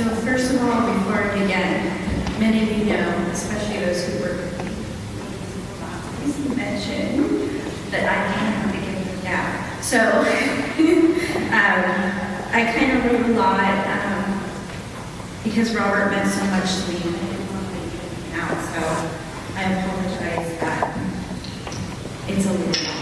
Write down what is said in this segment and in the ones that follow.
So first of all, before I begin, many of you know, especially those who work with me, please mention that I kind of have to give them down. So I kind of wrote a lot because Robert meant so much to me and I didn't want to leave him out. So I apologize that it's a little long.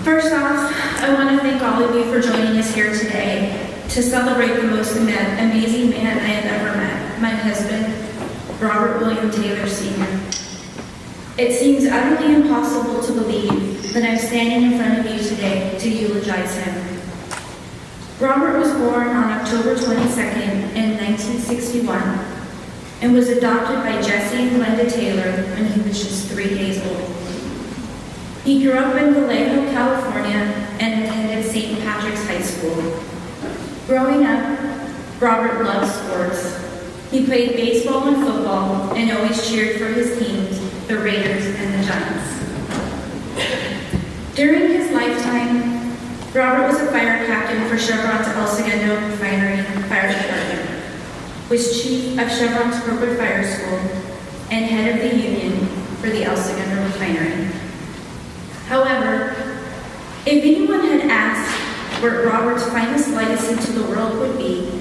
First off, I want to thank all of you for joining us here today to celebrate the most amazing man I have ever met, my husband, Robert William Taylor Sr. It seems utterly impossible to believe that I'm standing in front of you today to eulogize him. Robert was born on October 22nd in 1961 and was adopted by Jesse and Glenda Taylor when he was just 3 days old. He grew up in Vallejo, California, and attended St. Patrick's High School. Growing up, Robert loved sports. He played baseball and football and always cheered for his teams, the Raiders and the Giants. During his lifetime, Robert was a fire captain for Chevron El Segundo Refinery Fire Department, was chief of Chevron's corporate fire school, and head of the union for the El Segundo Refinery. However, if anyone had asked what Robert's finest legacy to the world would be,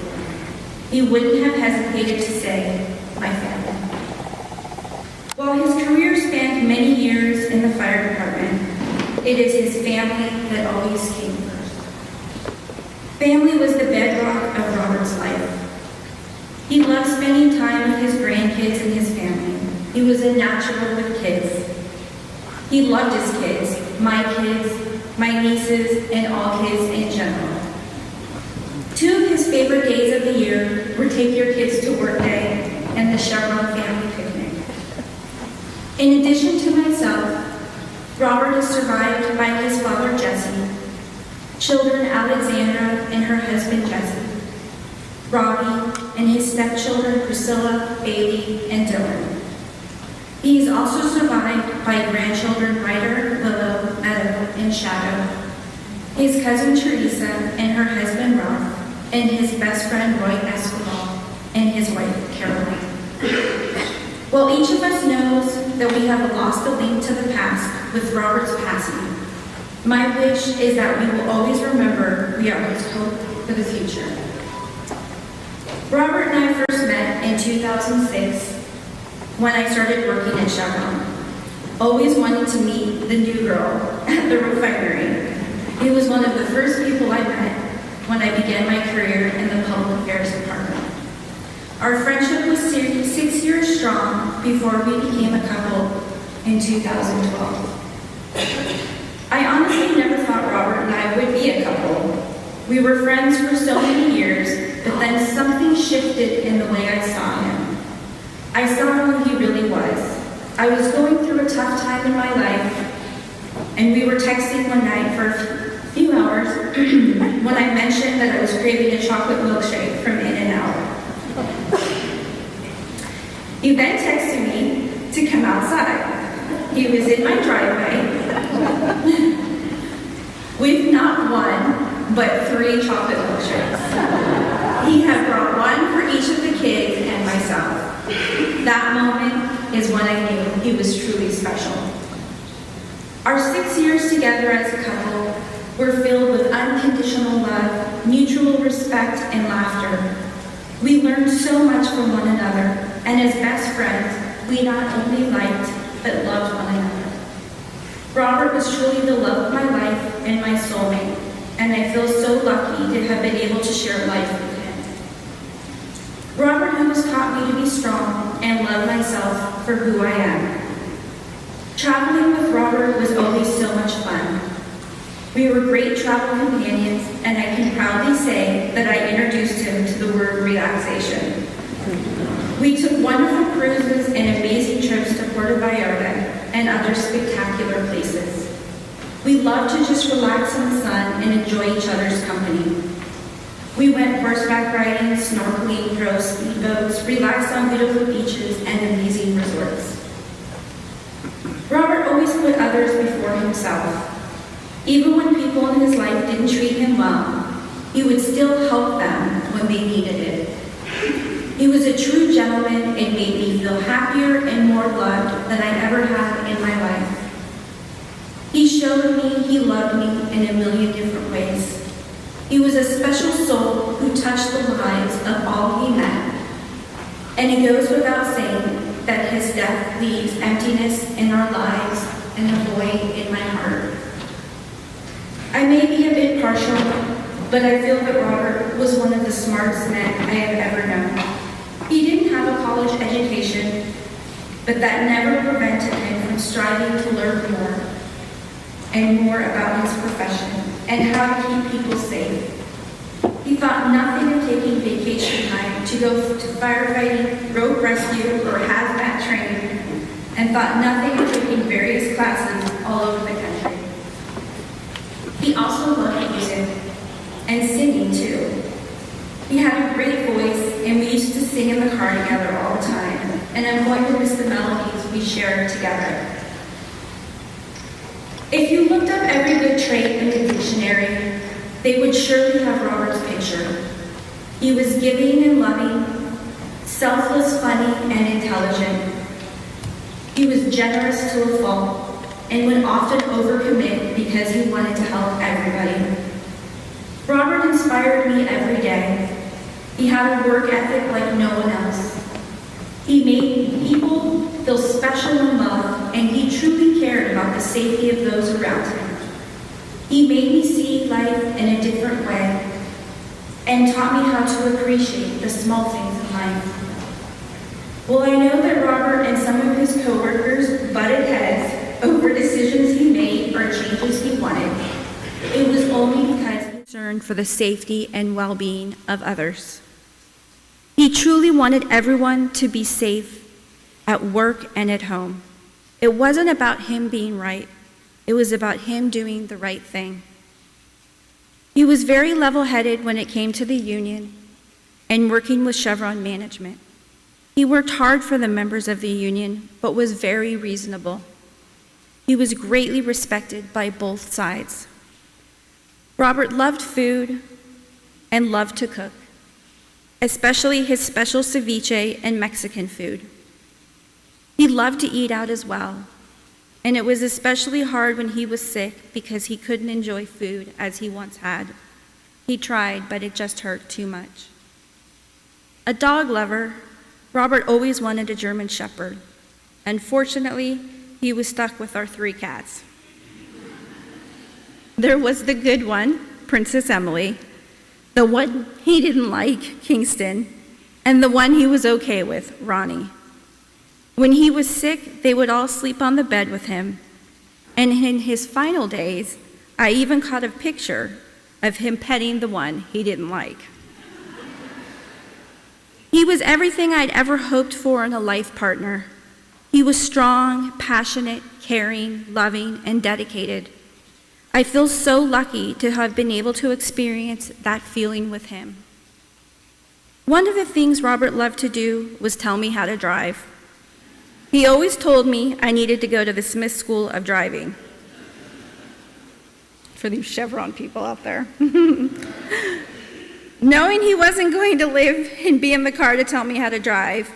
he wouldn't have hesitated to say, my family. While his career spanned many years in the fire department, it is his family that always came first. Family was the bedrock of Robert's life. He loved spending time with his grandkids and his family. He was a natural with kids. He loved his kids, my nieces, and all kids in general. 2 of his favorite days of the year were Take Your Kids to Work Day and the Chevron Family Picnic. In addition to myself, Robert is survived by his father, Jesse, children Alexandra and her husband, Jesse, Robbie, and his stepchildren, Priscilla, Bailey, and Dylan. He is also survived by grandchildren Ryder, Willow, Meadow, and Shadow, his cousin Teresa and her husband Ralph, and his best friend Roy Escobar, and his wife Caroline. While each of us knows that we have lost a link to the past with Robert's passing, my wish is that we will always remember we are his hope for the future. Robert and I first met in 2006 when I started working at Chevron, always wanting to meet the new girl at the refinery. He was one of the first people I met when I began my career in the public affairs department. Our friendship was 6 years strong before we became a couple in 2012. I honestly never thought Robert and I would be a couple. We were friends for so many years, but then something shifted in the way I saw him. I saw who he really was. I was going through a tough time in my life, and we were texting one night for a few hours when I mentioned that I was craving a chocolate milkshake from In-N-Out. He then texted me to come outside. He was in my driveway with not one, but 3 chocolate milkshakes. He had brought one for each of the kids and myself. That moment is when I knew he was truly special. Our 6 years together as a couple were filled with unconditional love, mutual respect, and laughter. We learned so much from one another, and as best friends, we not only liked, but loved one another. Robert was truly the love of my life and my soulmate, and I feel so lucky to have been able to share life with him. Robert has taught me to be strong and love myself for who I am. Traveling with Robert was always so much fun. We were great travel companions, and I can proudly say that I introduced him to the word relaxation. We took wonderful cruises and amazing trips to Puerto Vallarta and other spectacular places. We loved to just relax in the sun and enjoy each other's company. We went horseback riding, snorkeling, drove speedboats, relaxed on beautiful beaches and amazing resorts. Robert always put others before himself. Even when people in his life didn't treat him well, He would still help them when they needed it. He was a true gentleman and made me feel happier and more loved than I ever had in my life. He showed me he loved me in a million different ways. He was a special soul who touched the lives of all he met. And it goes without saying that his death leaves emptiness in our lives and a void in my heart. I may be a bit partial, but I feel that Robert was one of the smartest men I have ever known. He didn't have a college education, but that never prevented him from striving to learn more and more about his profession and how to keep people safe. He thought nothing of taking vacation time to go to firefighting, rope rescue, or hazmat training, and thought nothing of taking various classes all over the country. He also loved music and singing too. He had a great voice, and we used to sing in the car together all the time, and I'm going to miss the melodies we shared together. If you looked up every good trait in the dictionary, they would surely have Robert's picture. He was giving and loving, selfless, funny, and intelligent. He was generous to a fault and would often overcommit because he wanted to help everybody. Robert inspired me every day. He had a work ethic like no one else. He made people feel special and loved, and he truly cared about the safety of those around him. He made me see life in a different way and taught me how to appreciate the small things in life. Well, I know that Robert and some of his coworkers butted heads over decisions he made or changes he wanted. It was only because he was concerned for the safety and well-being of others. He truly wanted everyone to be safe at work and at home. It wasn't about him being right. It was about him doing the right thing. He was very level-headed when it came to the union and working with Chevron management. He worked hard for the members of the union, but was very reasonable. He was greatly respected by both sides. Robert loved food and loved to cook, especially his special ceviche and Mexican food. He loved to eat out as well, and it was especially hard when he was sick because he couldn't enjoy food as he once had. He tried, but it just hurt too much. A dog lover, Robert always wanted a German Shepherd. Unfortunately, he was stuck with our 3 cats. There was the good one, Princess Emily, the one he didn't like, Kingston, and the one he was okay with, Ronnie. When he was sick, they would all sleep on the bed with him, and in his final days, I even caught a picture of him petting the one he didn't like. He was everything I'd ever hoped for in a life partner. He was strong, passionate, caring, loving, and dedicated. I feel so lucky to have been able to experience that feeling with him. One of the things Robert loved to do was tell me how to drive. He always told me I needed to go to the Smith School of Driving. For these Chevron people out there. Knowing he wasn't going to live and be in the car to tell me how to drive,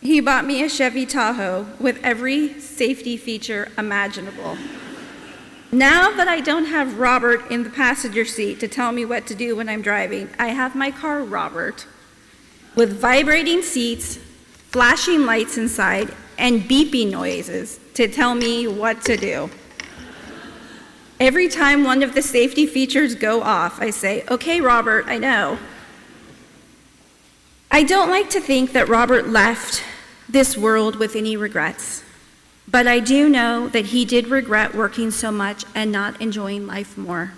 he bought me a Chevy Tahoe with every safety feature imaginable. Now that I don't have Robert in the passenger seat to tell me what to do when I'm driving, I have my car Robert with vibrating seats, flashing lights inside, and beeping noises to tell me what to do. Every time one of the safety features go off, I say, "Okay, Robert, I know." I don't like to think that Robert left this world with any regrets, but I do know that he did regret working so much and not enjoying life more.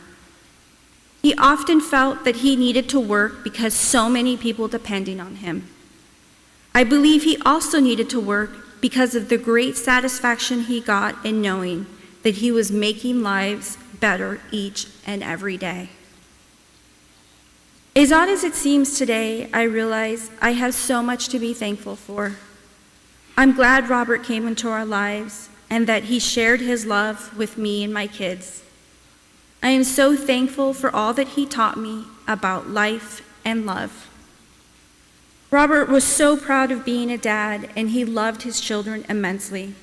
He often felt that he needed to work because so many people depending on him. I believe he also needed to work because of the great satisfaction he got in knowing that he was making lives better each and every day. As odd as it seems today, I realize I have so much to be thankful for. I'm glad Robert came into our lives and that he shared his love with me and my kids. I am so thankful for all that he taught me about life and love. Robert was so proud of being a dad, and he loved his children immensely.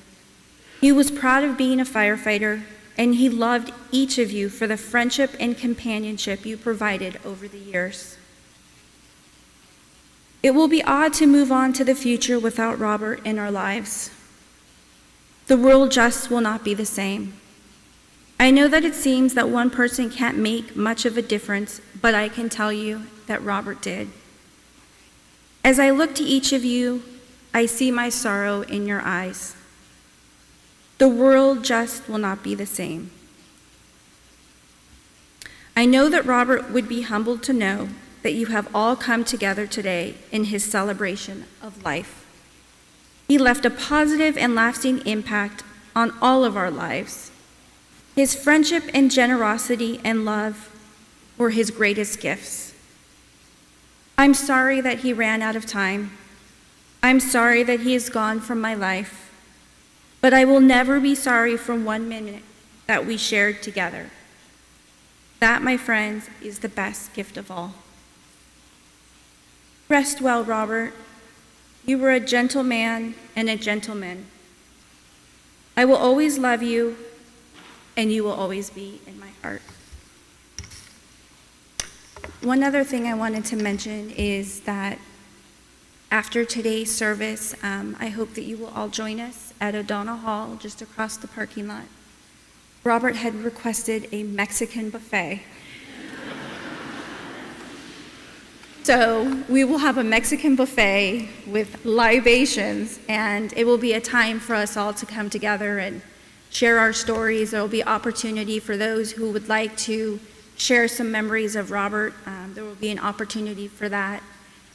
He was proud of being a firefighter, and he loved each of you for the friendship and companionship you provided over the years. It will be odd to move on to the future without Robert in our lives. The world just will not be the same. I know that it seems that one person can't make much of a difference, but I can tell you that Robert did. As I look to each of you, I see my sorrow in your eyes. The world just will not be the same. I know that Robert would be humbled to know that you have all come together today in his celebration of life. He left a positive and lasting impact on all of our lives. His friendship and generosity and love were his greatest gifts. I'm sorry that he ran out of time. I'm sorry that he is gone from my life. But I will never be sorry for 1 minute that we shared together. That, my friends, is the best gift of all. Rest well, Robert. You were a gentleman and a gentleman. I will always love you, and you will always be in my heart. One other thing I wanted to mention is that after today's service, I hope that you will all join us at O'Donnell Hall, just across the parking lot. Robert had requested a Mexican buffet. So we will have a Mexican buffet with libations, and it will be a time for us all to come together and share our stories. There will be opportunity for those who would like to share some memories of Robert. There will be an opportunity for that.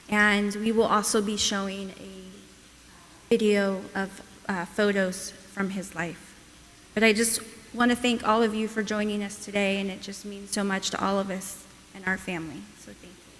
And we will also be showing a video of photos from his life. But I just want to thank all of you for joining us today, and it just means so much to all of us and our family. So thank you.